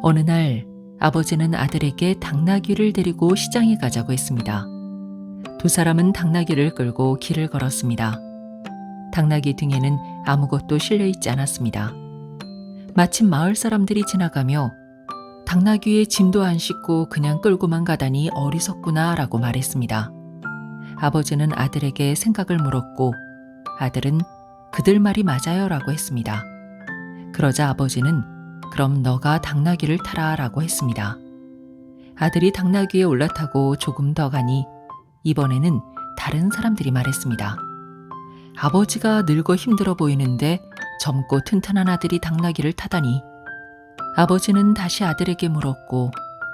어느 날 아버지는 아들에게 당나귀를 데리고 시장에 가자고 했습니다. 두 사람은 당나귀를 끌고 길을 걸었습니다. 당나귀 등에는 아무것도 실려 있지 않았습니다. 마침 마을 사람들이 지나가며 당나귀에 짐도 안 싣고 그냥 끌고만 가다니 어리석구나 라고 말했습니다. 아버지는 아들에게 생각을 물었고 아들은 그들 말이 맞아요 라고 했습니다. 그러자 아버지는 그럼 너가 당나귀를 타라 라고 했습니다. 아들이 당나귀에 올라타고 조금 더 가니 이번에는 다른 사람들이 말했습니다. 아버지가 늙어 힘들어 보이는데 젊고 튼튼한 아들이 당나귀를 타다니. 아버지는 다시 아들에게 물었고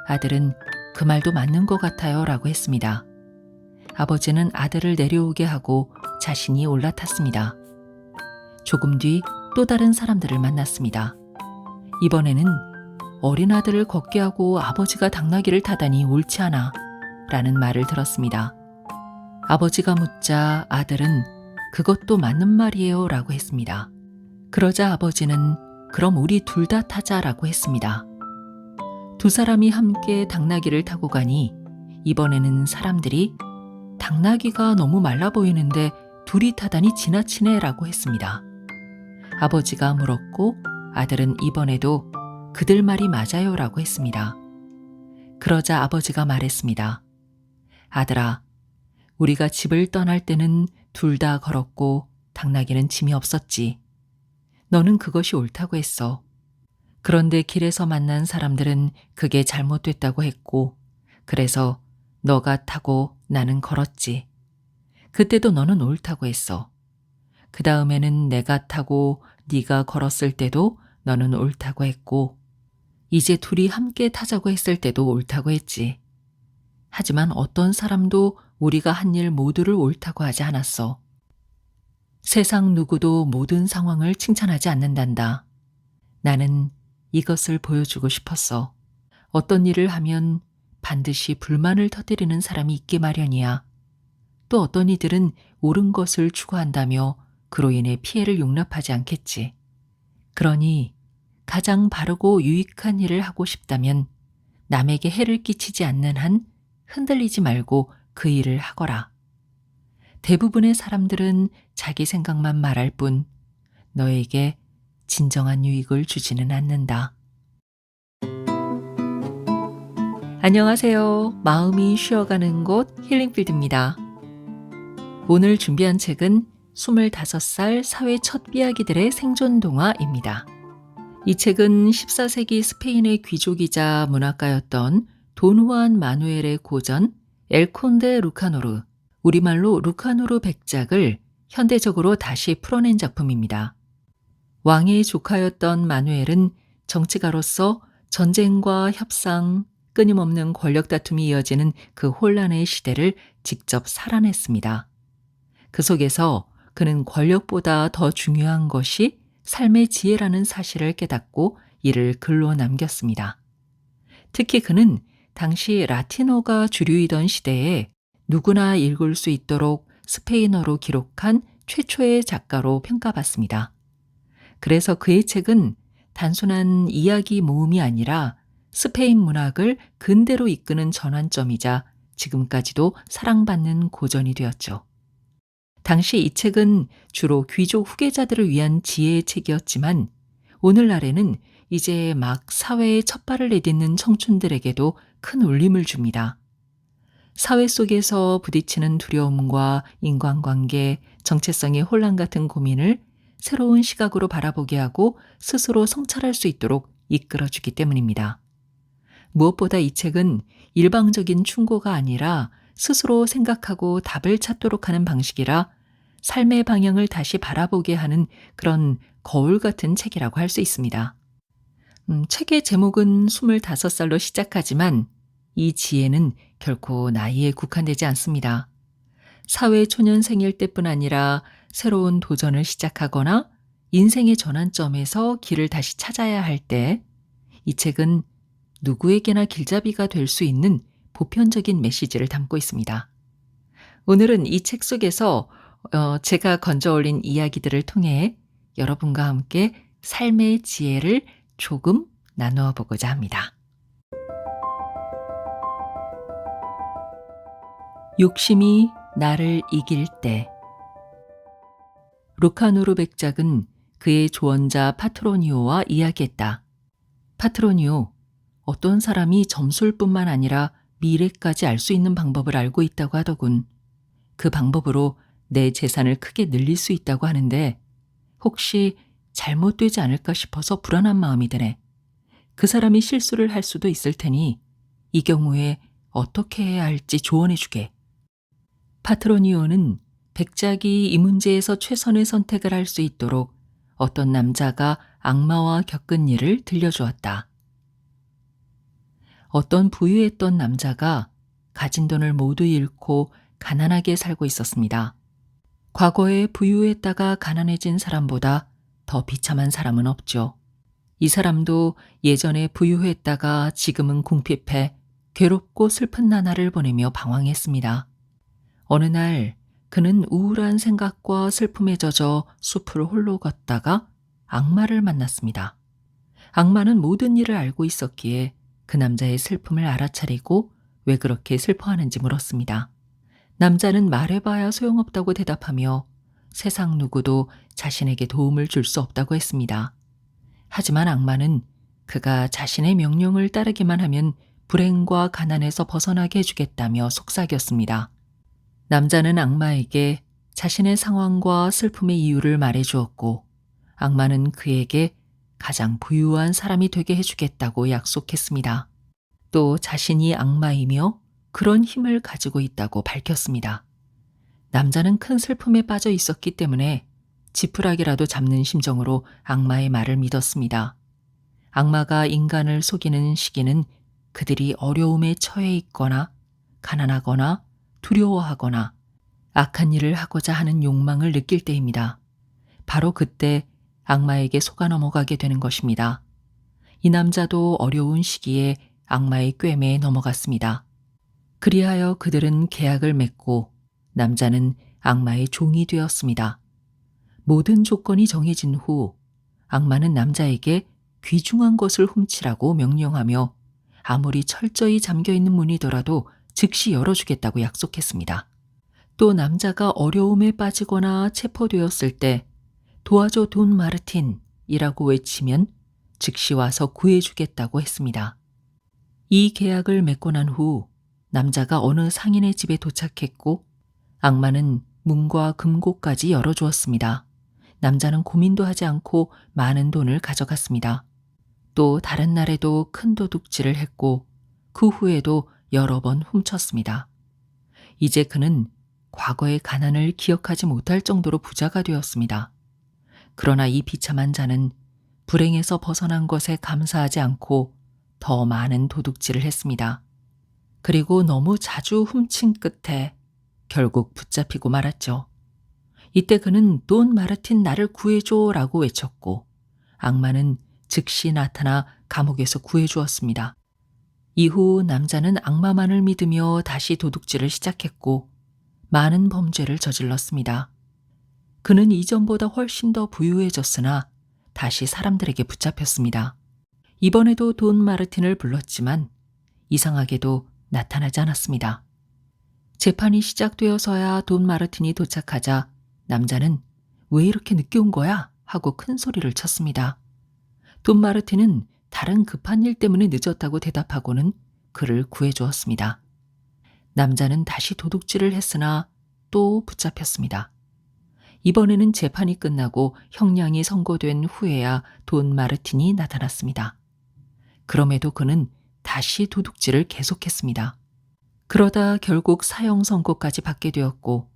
아들은 그 말도 맞는 것 같아요 라고 했습니다. 아버지는 아들을 내려오게 하고 자신이 올라탔습니다. 조금 뒤 또 다른 사람들을 만났습니다. 이번에는 어린 아들을 걷게 하고 아버지가 당나귀를 타다니 옳지 않아 라는 말을 들었습니다. 아버지가 묻자 아들은 그것도 맞는 말이에요 라고 했습니다. 그러자 아버지는 그럼 우리 둘 다 타자 라고 했습니다. 두 사람이 함께 당나귀를 타고 가니 이번에는 사람들이 당나귀가 너무 말라 보이는데 둘이 타다니 지나치네 라고 했습니다. 아버지가 물었고 아들은 이번에도 그들 말이 맞아요 라고 했습니다. 그러자 아버지가 말했습니다. 아들아, 우리가 집을 떠날 때는 둘 다 걸었고 당나귀는 짐이 없었지. 너는 그것이 옳다고 했어. 그런데 길에서 만난 사람들은 그게 잘못됐다고 했고 그래서 너가 타고 나는 걸었지. 그때도 너는 옳다고 했어. 그 다음에는 내가 타고 네가 걸었을 때도 너는 옳다고 했고 이제 둘이 함께 타자고 했을 때도 옳다고 했지. 하지만 어떤 사람도 우리가 한 일 모두를 옳다고 하지 않았어. 세상 누구도 모든 상황을 칭찬하지 않는단다. 나는 이것을 보여주고 싶었어. 어떤 일을 하면 반드시 불만을 터뜨리는 사람이 있기 마련이야. 또 어떤 이들은 옳은 것을 추구한다며 그로 인해 피해를 용납하지 않겠지. 그러니 가장 바르고 유익한 일을 하고 싶다면 남에게 해를 끼치지 않는 한 흔들리지 말고 그 일을 하거라. 대부분의 사람들은 자기 생각만 말할 뿐 너에게 진정한 유익을 주지는 않는다. 안녕하세요. 마음이 쉬어가는 곳 힐링필드입니다. 오늘 준비한 책은 25살 사회 첫 삐약이들의 생존 동화입니다. 이 책은 14세기 스페인의 귀족이자 문학가였던 돈 후안 마누엘의 고전 엘콘데 루카노르, 우리말로 루카노르 백작을 현대적으로 다시 풀어낸 작품입니다. 왕의 조카였던 마누엘은 정치가로서 전쟁과 협상, 끊임없는 권력 다툼이 이어지는 그 혼란의 시대를 직접 살아냈습니다. 그 속에서 그는 권력보다 더 중요한 것이 삶의 지혜라는 사실을 깨닫고 이를 글로 남겼습니다. 특히 그는 당시 라틴어가 주류이던 시대에 누구나 읽을 수 있도록 스페인어로 기록한 최초의 작가로 평가받습니다. 그래서 그의 책은 단순한 이야기 모음이 아니라 스페인 문학을 근대로 이끄는 전환점이자 지금까지도 사랑받는 고전이 되었죠. 당시 이 책은 주로 귀족 후계자들을 위한 지혜의 책이었지만 오늘날에는 이제 막 사회에 첫 발을 내딛는 청춘들에게도 큰 울림을 줍니다. 사회 속에서 부딪히는 두려움과 인간관계, 정체성의 혼란 같은 고민을 새로운 시각으로 바라보게 하고 스스로 성찰할 수 있도록 이끌어주기 때문입니다. 무엇보다 이 책은 일방적인 충고가 아니라 스스로 생각하고 답을 찾도록 하는 방식이라 삶의 방향을 다시 바라보게 하는 그런 거울 같은 책이라고 할 수 있습니다. 책의 제목은 25살로 시작하지만 이 지혜는 결코 나이에 국한되지 않습니다. 사회 초년생일 때뿐 아니라 새로운 도전을 시작하거나 인생의 전환점에서 길을 다시 찾아야 할 때 이 책은 누구에게나 길잡이가 될 수 있는 보편적인 메시지를 담고 있습니다. 오늘은 이 책 속에서 제가 건져 올린 이야기들을 통해 여러분과 함께 삶의 지혜를 조금 나누어 보고자 합니다. 욕심이 나를 이길 때. 루카누르 백작은 그의 조언자 파트로니오와 이야기했다. 파트로니오, 어떤 사람이 점술뿐만 아니라 미래까지 알 수 있는 방법을 알고 있다고 하더군. 그 방법으로 내 재산을 크게 늘릴 수 있다고 하는데 혹시 잘못되지 않을까 싶어서 불안한 마음이 드네. 그 사람이 실수를 할 수도 있을 테니 이 경우에 어떻게 해야 할지 조언해 주게. 파트로니오는 백작이 이 문제에서 최선의 선택을 할 수 있도록 어떤 남자가 악마와 겪은 일을 들려주었다. 어떤 부유했던 남자가 가진 돈을 모두 잃고 가난하게 살고 있었습니다. 과거에 부유했다가 가난해진 사람보다 더 비참한 사람은 없죠. 이 사람도 예전에 부유했다가 지금은 궁핍해 괴롭고 슬픈 나날을 보내며 방황했습니다. 어느 날 그는 우울한 생각과 슬픔에 젖어 숲을 홀로 걷다가 악마를 만났습니다. 악마는 모든 일을 알고 있었기에 그 남자의 슬픔을 알아차리고 왜 그렇게 슬퍼하는지 물었습니다. 남자는 말해봐야 소용없다고 대답하며 세상 누구도 자신에게 도움을 줄 수 없다고 했습니다. 하지만 악마는 그가 자신의 명령을 따르기만 하면 불행과 가난에서 벗어나게 해주겠다며 속삭였습니다. 남자는 악마에게 자신의 상황과 슬픔의 이유를 말해주었고 악마는 그에게 가장 부유한 사람이 되게 해주겠다고 약속했습니다. 또 자신이 악마이며 그런 힘을 가지고 있다고 밝혔습니다. 남자는 큰 슬픔에 빠져 있었기 때문에 지푸라기라도 잡는 심정으로 악마의 말을 믿었습니다. 악마가 인간을 속이는 시기는 그들이 어려움에 처해 있거나 가난하거나 두려워하거나 악한 일을 하고자 하는 욕망을 느낄 때입니다. 바로 그때 악마에게 속아 넘어가게 되는 것입니다. 이 남자도 어려운 시기에 악마의 꿰매에 넘어갔습니다. 그리하여 그들은 계약을 맺고 남자는 악마의 종이 되었습니다. 모든 조건이 정해진 후 악마는 남자에게 귀중한 것을 훔치라고 명령하며 아무리 철저히 잠겨있는 문이더라도 즉시 열어주겠다고 약속했습니다. 또 남자가 어려움에 빠지거나 체포되었을 때 도와줘 돈 마르틴이라고 외치면 즉시 와서 구해주겠다고 했습니다. 이 계약을 맺고 난 후 남자가 어느 상인의 집에 도착했고 악마는 문과 금고까지 열어주었습니다. 남자는 고민도 하지 않고 많은 돈을 가져갔습니다. 또 다른 날에도 큰 도둑질을 했고 그 후에도 여러 번 훔쳤습니다. 이제 그는 과거의 가난을 기억하지 못할 정도로 부자가 되었습니다. 그러나 이 비참한 자는 불행에서 벗어난 것에 감사하지 않고 더 많은 도둑질을 했습니다. 그리고 너무 자주 훔친 끝에 결국 붙잡히고 말았죠. 이때 그는 돈 마르틴 나를 구해줘 라고 외쳤고 악마는 즉시 나타나 감옥에서 구해주었습니다. 이후 남자는 악마만을 믿으며 다시 도둑질을 시작했고 많은 범죄를 저질렀습니다. 그는 이전보다 훨씬 더 부유해졌으나 다시 사람들에게 붙잡혔습니다. 이번에도 돈 마르틴을 불렀지만 이상하게도 나타나지 않았습니다. 재판이 시작되어서야 돈 마르틴이 도착하자 남자는 왜 이렇게 늦게 온 거야? 하고 큰 소리를 쳤습니다. 돈 마르틴은 다른 급한 일 때문에 늦었다고 대답하고는 그를 구해주었습니다. 남자는 다시 도둑질을 했으나 또 붙잡혔습니다. 이번에는 재판이 끝나고 형량이 선고된 후에야 돈 마르틴이 나타났습니다. 그럼에도 그는 다시 도둑질을 계속했습니다. 그러다 결국 사형 선고까지 받게 되었고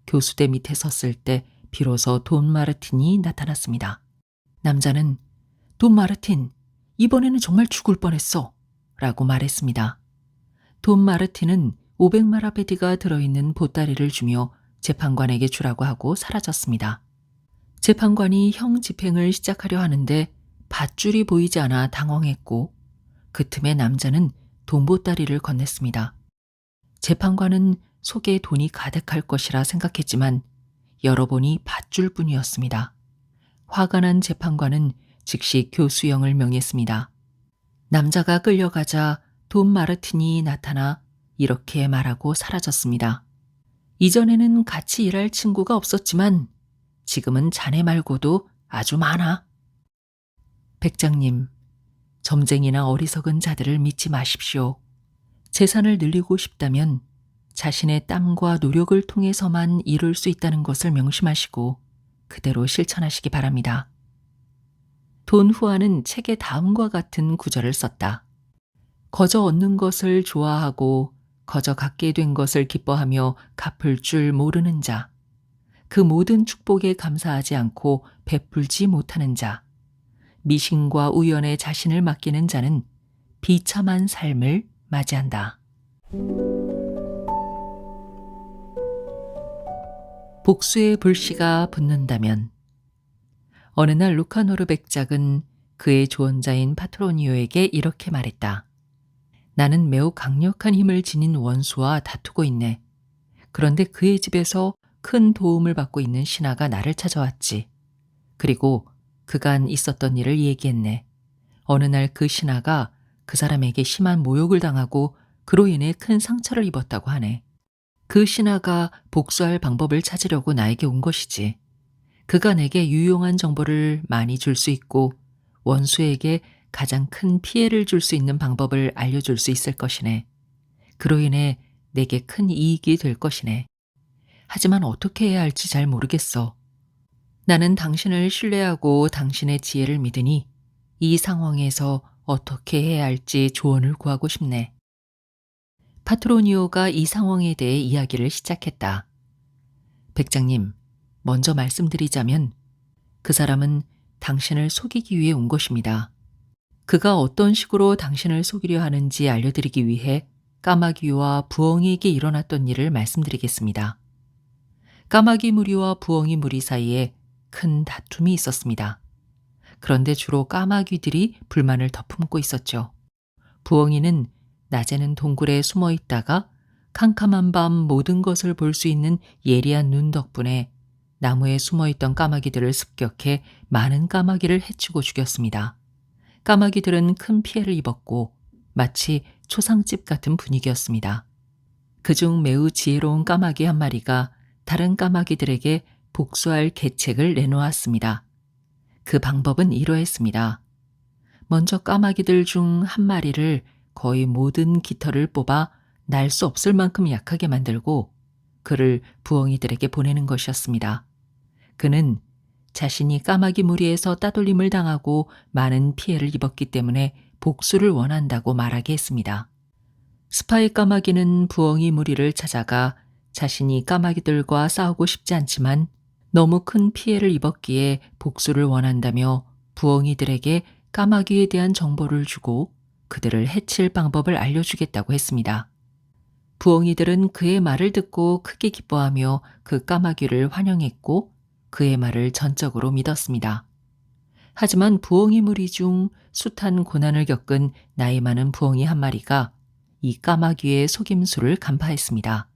교수대 밑에 섰을 때 비로소 돈 마르틴이 나타났습니다. 남자는 돈 마르틴, 이번에는 정말 죽을 뻔했어 라고 말했습니다. 돈 마르틴은 500마라베디가 들어있는 보따리를 주며 재판관에게 주라고 하고 사라졌습니다. 재판관이 형 집행을 시작하려 하는데 밧줄이 보이지 않아 당황했고 그 틈에 남자는 돈 보따리를 건넸습니다. 재판관은 속에 돈이 가득할 것이라 생각했지만 열어보니 밧줄뿐이었습니다. 화가 난 재판관은 즉시 교수형을 명했습니다. 남자가 끌려가자 돈 마르틴이 나타나 이렇게 말하고 사라졌습니다. 이전에는 같이 일할 친구가 없었지만 지금은 자네 말고도 아주 많아. 백장님, 점쟁이나 어리석은 자들을 믿지 마십시오. 재산을 늘리고 싶다면 자신의 땀과 노력을 통해서만 이룰 수 있다는 것을 명심하시고 그대로 실천하시기 바랍니다. 돈 후아는 책에 다음과 같은 구절을 썼다. 거저 얻는 것을 좋아하고 거저 갖게 된 것을 기뻐하며 갚을 줄 모르는 자, 그 모든 축복에 감사하지 않고 베풀지 못하는 자, 미신과 우연에 자신을 맡기는 자는 비참한 삶을 맞이한다. 복수의 불씨가 붙는다면 어느 날 루카노르 백작은 그의 조언자인 파트로니오에게 이렇게 말했다. 나는 매우 강력한 힘을 지닌 원수와 다투고 있네. 그런데 그의 집에서 큰 도움을 받고 있는 신하가 나를 찾아왔지. 그리고 그간 있었던 일을 얘기했네. 어느 날 그 신하가 그 사람에게 심한 모욕을 당하고 그로 인해 큰 상처를 입었다고 하네. 그 신하가 복수할 방법을 찾으려고 나에게 온 것이지. 그가 내게 유용한 정보를 많이 줄 수 있고 원수에게 가장 큰 피해를 줄 수 있는 방법을 알려줄 수 있을 것이네. 그로 인해 내게 큰 이익이 될 것이네. 하지만 어떻게 해야 할지 잘 모르겠어. 나는 당신을 신뢰하고 당신의 지혜를 믿으니 이 상황에서 어떻게 해야 할지 조언을 구하고 싶네. 파트로니오가 이 상황에 대해 이야기를 시작했다. 백장님, 먼저 말씀드리자면 그 사람은 당신을 속이기 위해 온 것입니다. 그가 어떤 식으로 당신을 속이려 하는지 알려드리기 위해 까마귀와 부엉이에게 일어났던 일을 말씀드리겠습니다. 까마귀 무리와 부엉이 무리 사이에 큰 다툼이 있었습니다. 그런데 주로 까마귀들이 불만을 더품고 있었죠. 부엉이는 낮에는 동굴에 숨어 있다가 캄캄한 밤 모든 것을 볼 수 있는 예리한 눈 덕분에 나무에 숨어 있던 까마귀들을 습격해 많은 까마귀를 해치고 죽였습니다. 까마귀들은 큰 피해를 입었고 마치 초상집 같은 분위기였습니다. 그중 매우 지혜로운 까마귀 한 마리가 다른 까마귀들에게 복수할 계책을 내놓았습니다. 그 방법은 이러했습니다. 먼저 까마귀들 중 한 마리를 거의 모든 깃털을 뽑아 날 수 없을 만큼 약하게 만들고 그를 부엉이들에게 보내는 것이었습니다. 그는 자신이 까마귀 무리에서 따돌림을 당하고 많은 피해를 입었기 때문에 복수를 원한다고 말하게 했습니다. 스파이 까마귀는 부엉이 무리를 찾아가 자신이 까마귀들과 싸우고 싶지 않지만 너무 큰 피해를 입었기에 복수를 원한다며 부엉이들에게 까마귀에 대한 정보를 주고 그들을 해칠 방법을 알려주겠다고 했습니다. 부엉이들은 그의 말을 듣고 크게 기뻐하며 그 까마귀를 환영했고 그의 말을 전적으로 믿었습니다. 하지만 부엉이 무리 중 숱한 고난을 겪은 나이 많은 부엉이 한 마리가 이 까마귀의 속임수를 간파했습니다.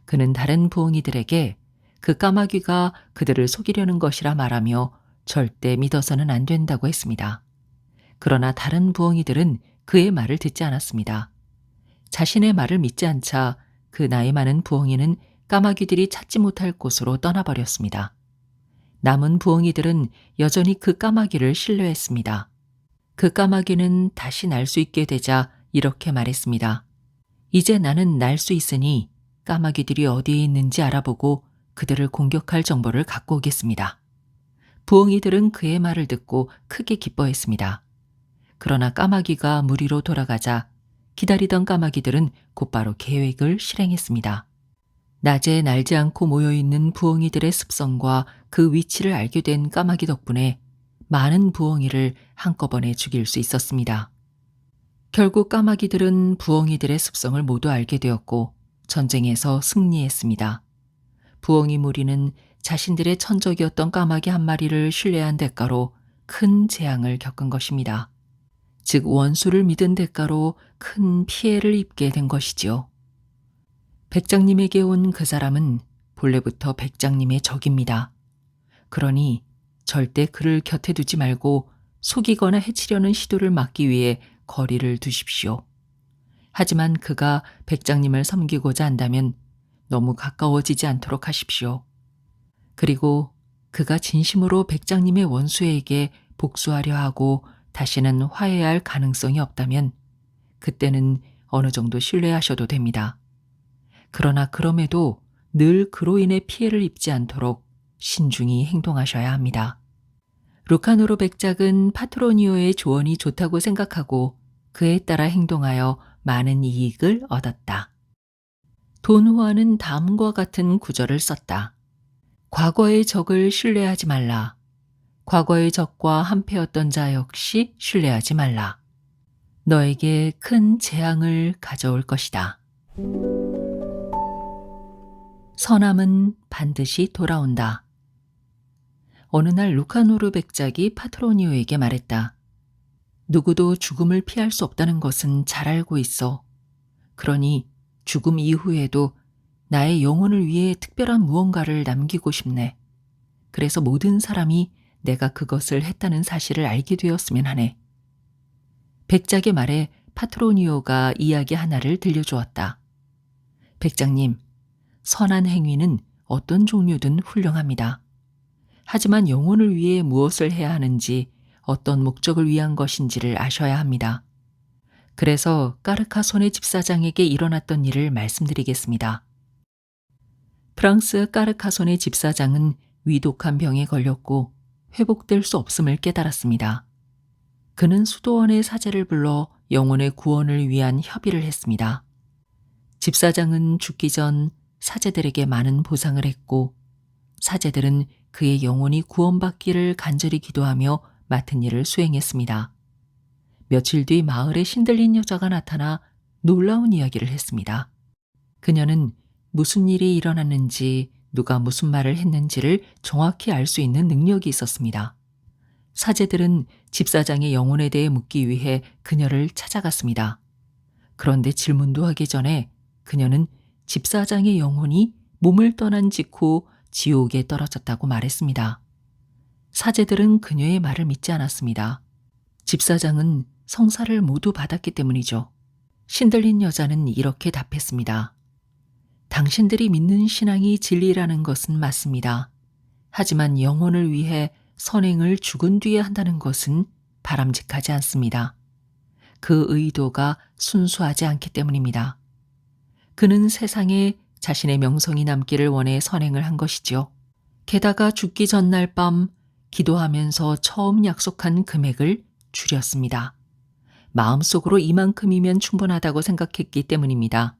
그는 다른 부엉이들에게 그 까마귀가 그들을 속이려는 것이라 말하며 절대 믿어서는 안 된다고 했습니다. 그러나 다른 부엉이들은 그의 말을 듣지 않았습니다. 자신의 말을 믿지 않자 그 나이 많은 부엉이는 까마귀들이 찾지 못할 곳으로 떠나버렸습니다. 남은 부엉이들은 여전히 그 까마귀를 신뢰했습니다. 그 까마귀는 다시 날 수 있게 되자 이렇게 말했습니다. 이제 나는 날 수 있으니 까마귀들이 어디에 있는지 알아보고 그들을 공격할 정보를 갖고 오겠습니다. 부엉이들은 그의 말을 듣고 크게 기뻐했습니다. 그러나 까마귀가 무리로 돌아가자 기다리던 까마귀들은 곧바로 계획을 실행했습니다. 낮에 날지 않고 모여있는 부엉이들의 습성과 그 위치를 알게 된 까마귀 덕분에 많은 부엉이를 한꺼번에 죽일 수 있었습니다. 결국 까마귀들은 부엉이들의 습성을 모두 알게 되었고 전쟁에서 승리했습니다. 부엉이 무리는 자신들의 천적이었던 까마귀 한 마리를 신뢰한 대가로 큰 재앙을 겪은 것입니다. 즉 원수를 믿은 대가로 큰 피해를 입게 된 것이지요. 백장님에게 온 그 사람은 본래부터 백장님의 적입니다. 그러니 절대 그를 곁에 두지 말고 속이거나 해치려는 시도를 막기 위해 거리를 두십시오. 하지만 그가 백장님을 섬기고자 한다면 너무 가까워지지 않도록 하십시오. 그리고 그가 진심으로 백장님의 원수에게 복수하려 하고 다시는 화해할 가능성이 없다면 그때는 어느 정도 신뢰하셔도 됩니다. 그러나 그럼에도 늘 그로 인해 피해를 입지 않도록 신중히 행동하셔야 합니다. 루카노르 백작은 파트로니오의 조언이 좋다고 생각하고 그에 따라 행동하여 많은 이익을 얻었다. 돈 후안은 다음과 같은 구절을 썼다. 과거의 적을 신뢰하지 말라. 과거의 적과 한패였던 자 역시 신뢰하지 말라. 너에게 큰 재앙을 가져올 것이다. 선함은 반드시 돌아온다. 어느 날 루카노르 백작이 파트로니오에게 말했다. 누구도 죽음을 피할 수 없다는 것은 잘 알고 있어. 그러니 죽음 이후에도 나의 영혼을 위해 특별한 무언가를 남기고 싶네. 그래서 모든 사람이 내가 그것을 했다는 사실을 알게 되었으면 하네. 백작의 말에 파트로니오가 이야기 하나를 들려주었다. 백작님, 선한 행위는 어떤 종류든 훌륭합니다. 하지만 영혼을 위해 무엇을 해야 하는지 어떤 목적을 위한 것인지를 아셔야 합니다. 그래서 까르카손의 집사장에게 일어났던 일을 말씀드리겠습니다. 프랑스 까르카손의 집사장은 위독한 병에 걸렸고 회복될 수 없음을 깨달았습니다. 그는 수도원의 사제를 불러 영혼의 구원을 위한 협의를 했습니다. 집사장은 죽기 전 사제들에게 많은 보상을 했고 사제들은 그의 영혼이 구원받기를 간절히 기도하며 맡은 일을 수행했습니다. 며칠 뒤 마을에 신들린 여자가 나타나 놀라운 이야기를 했습니다. 그녀는 무슨 일이 일어났는지 누가 무슨 말을 했는지를 정확히 알 수 있는 능력이 있었습니다. 사제들은 집사장의 영혼에 대해 묻기 위해 그녀를 찾아갔습니다. 그런데 질문도 하기 전에 그녀는 집사장의 영혼이 몸을 떠난 직후 지옥에 떨어졌다고 말했습니다. 사제들은 그녀의 말을 믿지 않았습니다. 집사장은 성사를 모두 받았기 때문이죠. 신들린 여자는 이렇게 답했습니다. 당신들이 믿는 신앙이 진리라는 것은 맞습니다. 하지만 영혼을 위해 선행을 죽은 뒤에 한다는 것은 바람직하지 않습니다. 그 의도가 순수하지 않기 때문입니다. 그는 세상에 자신의 명성이 남기를 원해 선행을 한 것이지요. 게다가 죽기 전날 밤 기도하면서 처음 약속한 금액을 줄였습니다. 마음속으로 이만큼이면 충분하다고 생각했기 때문입니다.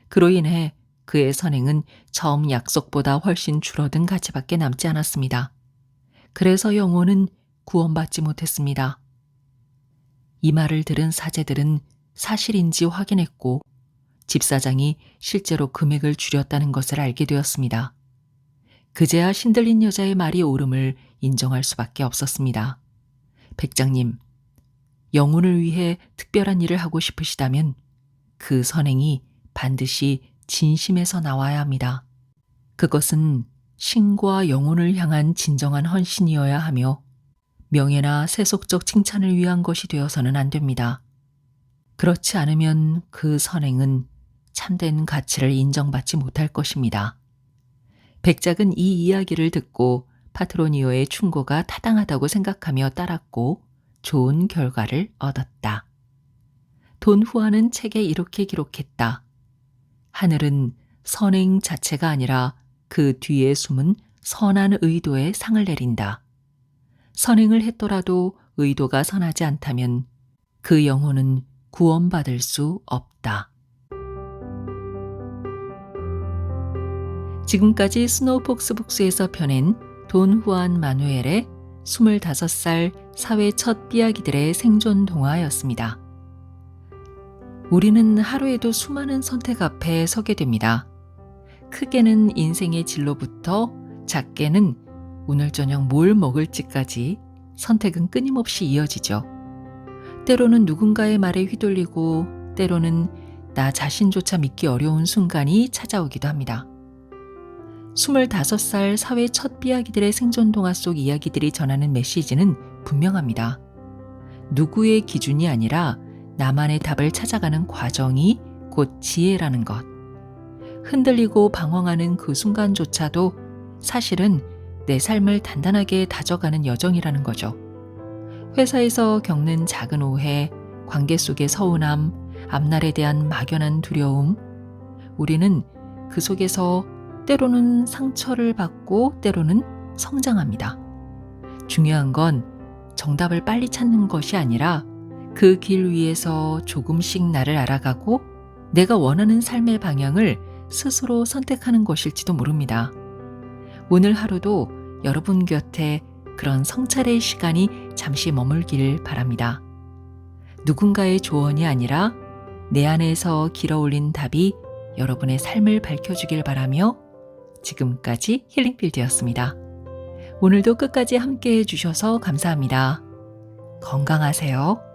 그로 인해 그의 선행은 처음 약속보다 훨씬 줄어든 가치밖에 남지 않았습니다. 그래서 영혼은 구원받지 못했습니다. 이 말을 들은 사제들은 사실인지 확인했고 집사장이 실제로 금액을 줄였다는 것을 알게 되었습니다. 그제야 신들린 여자의 말이 옳음을 인정할 수밖에 없었습니다. 백장님, 영혼을 위해 특별한 일을 하고 싶으시다면 그 선행이 반드시 진심에서 나와야 합니다. 그것은 신과 영혼을 향한 진정한 헌신이어야 하며 명예나 세속적 칭찬을 위한 것이 되어서는 안 됩니다. 그렇지 않으면 그 선행은 참된 가치를 인정받지 못할 것입니다. 백작은 이 이야기를 듣고 파트로니오의 충고가 타당하다고 생각하며 따랐고 좋은 결과를 얻었다. 돈 후안은 책에 이렇게 기록했다. 하늘은 선행 자체가 아니라 그 뒤에 숨은 선한 의도에 상을 내린다. 선행을 했더라도 의도가 선하지 않다면 그 영혼은 구원받을 수 없다. 지금까지 스노우폭스북스에서 펴낸 돈 후안 마누엘의 25살 사회 첫 삐약이들의 생존 동화였습니다. 우리는 하루에도 수많은 선택 앞에 서게 됩니다. 크게는 인생의 진로부터 작게는 오늘 저녁 뭘 먹을지까지 선택은 끊임없이 이어지죠. 때로는 누군가의 말에 휘둘리고 때로는 나 자신조차 믿기 어려운 순간이 찾아오기도 합니다. 25살 사회 첫 삐약이들의 생존 동화 속 이야기들이 전하는 메시지는 분명합니다. 누구의 기준이 아니라 나만의 답을 찾아가는 과정이 곧 지혜라는 것. 흔들리고 방황하는 그 순간조차도 사실은 내 삶을 단단하게 다져가는 여정이라는 거죠. 회사에서 겪는 작은 오해, 관계 속의 서운함, 앞날에 대한 막연한 두려움, 우리는 그 속에서 때로는 상처를 받고 때로는 성장합니다. 중요한 건 정답을 빨리 찾는 것이 아니라 그 길 위에서 조금씩 나를 알아가고 내가 원하는 삶의 방향을 스스로 선택하는 것일지도 모릅니다. 오늘 하루도 여러분 곁에 그런 성찰의 시간이 잠시 머물길 바랍니다. 누군가의 조언이 아니라 내 안에서 길어올린 답이 여러분의 삶을 밝혀주길 바라며 지금까지 힐링필드였습니다. 오늘도 끝까지 함께해 주셔서 감사합니다. 건강하세요.